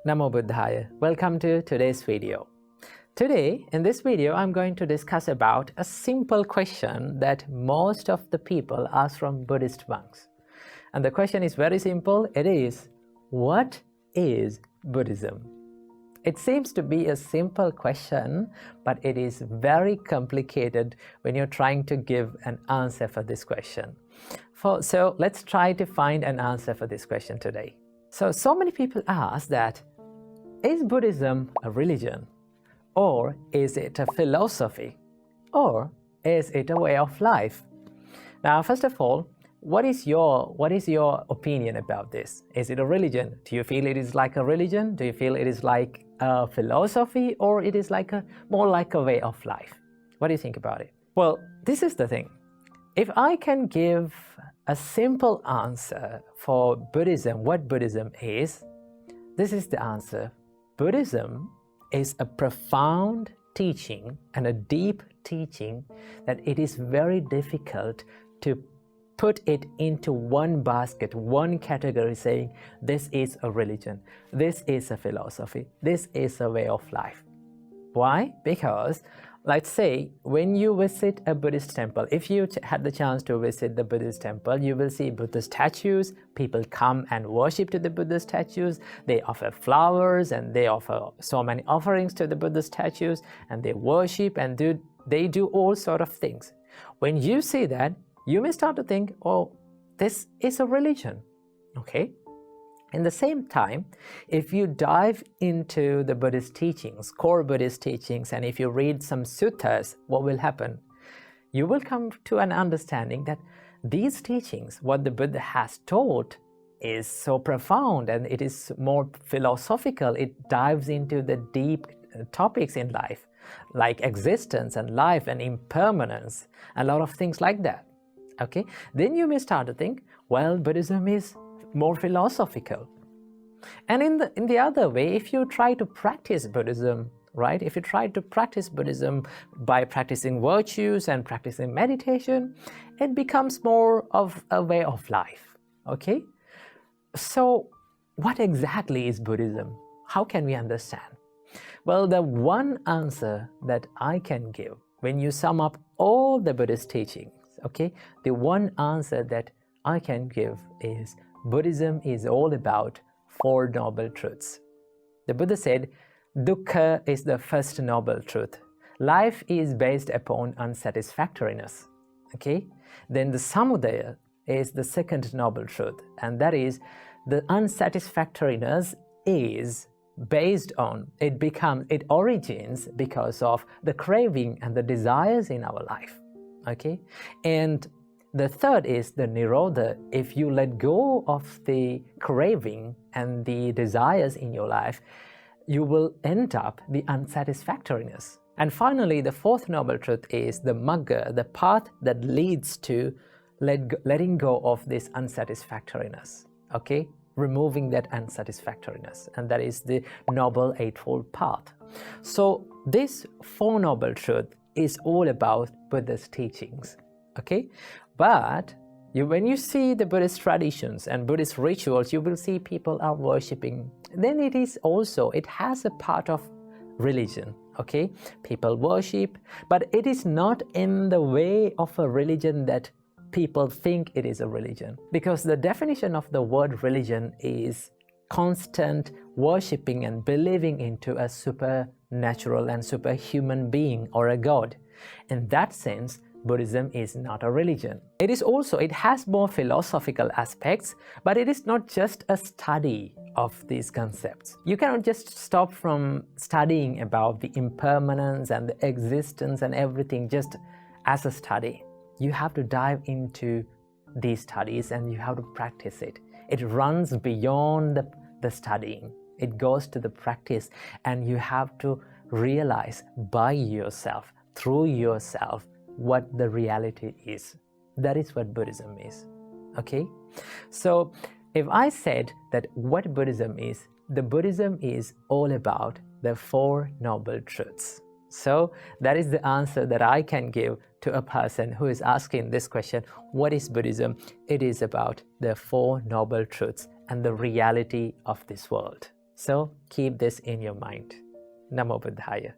Namo Buddhaya. Welcome to today's video. Today, in this video, I'm going to discuss about a simple question that most of the people ask from Buddhist monks. And the question is very simple. It is, what is Buddhism? It seems to be a simple question, but it is very complicated when you're trying to give an answer for this question. So let's try to find an answer for this question today. So many people ask that, is Buddhism a religion? Or is it a philosophy? Or is it a way of life? Now, first of all, what is your opinion about this? Is it a religion? Do you feel it is like a religion? Do you feel it is like a philosophy? Or it is like more like a way of life? What do you think about it? Well, this is the thing. If I can give a simple answer for Buddhism, what Buddhism is, this is the answer. Buddhism is a profound teaching and a deep teaching that it is very difficult to put it into one basket, one category, saying this is a religion, this is a philosophy, this is a way of life. Why? Because let's say when you visit a Buddhist temple, if you had the chance to visit the Buddhist temple, you will see Buddha statues. People come and worship to the Buddha statues. They offer flowers and they offer so many offerings to the Buddha statues, and they worship and they do all sort of things. When you see that, you may start to think, oh, this is a religion, okay? In the same time, if you dive into the Buddhist teachings, core Buddhist teachings, and if you read some suttas, what will happen? You will come to an understanding that these teachings, what the Buddha has taught, is so profound and it is more philosophical. It dives into the deep topics in life, like existence and life and impermanence, a lot of things like that. Okay, then you may start to think, well, Buddhism is more philosophical. And in the other way, if you try to practice Buddhism, right, if you try to practice Buddhism by practicing virtues and practicing meditation, it becomes more of a way of life. Okay, so what exactly is Buddhism? How can we understand? Well, the one answer that I can give when you sum up all the Buddhist teachings, okay, the one answer that I can give is Buddhism is all about Four Noble Truths. The Buddha said, dukkha is the first noble truth. Life is based upon unsatisfactoriness. Okay? Then the samudaya is the second noble truth, and that is the unsatisfactoriness is based on, it origins because of the craving and the desires in our life. Okay? And the third is the nirodha. If you let go of the craving and the desires in your life, you will end up the unsatisfactoriness. And finally, the fourth noble truth is the magga, the path that leads to letting go of this unsatisfactoriness. Okay? Removing that unsatisfactoriness. And that is the noble eightfold path. So this Four Noble Truth is all about Buddha's teachings. Okay? But when you see the Buddhist traditions and Buddhist rituals, you will see people are worshipping. Then it has a part of religion, okay? People worship, but it is not in the way of a religion that people think it is a religion. Because the definition of the word religion is constant worshipping and believing into a supernatural and superhuman being or a god. In that sense, Buddhism is not a religion. It has more philosophical aspects, but it is not just a study of these concepts. You cannot just stop from studying about the impermanence and the existence and everything just as a study. You have to dive into these studies and you have to practice it. It runs beyond the studying. It goes to the practice, and you have to realize by yourself, through yourself, what the reality is. That is what Buddhism is. Okay? So if I said that what Buddhism is, the Buddhism is all about the Four Noble Truths. So that is the answer that I can give to a person who is asking this question, what is Buddhism? It is about the Four Noble Truths and the reality of this world. So keep this in your mind. Namo Buddhaya.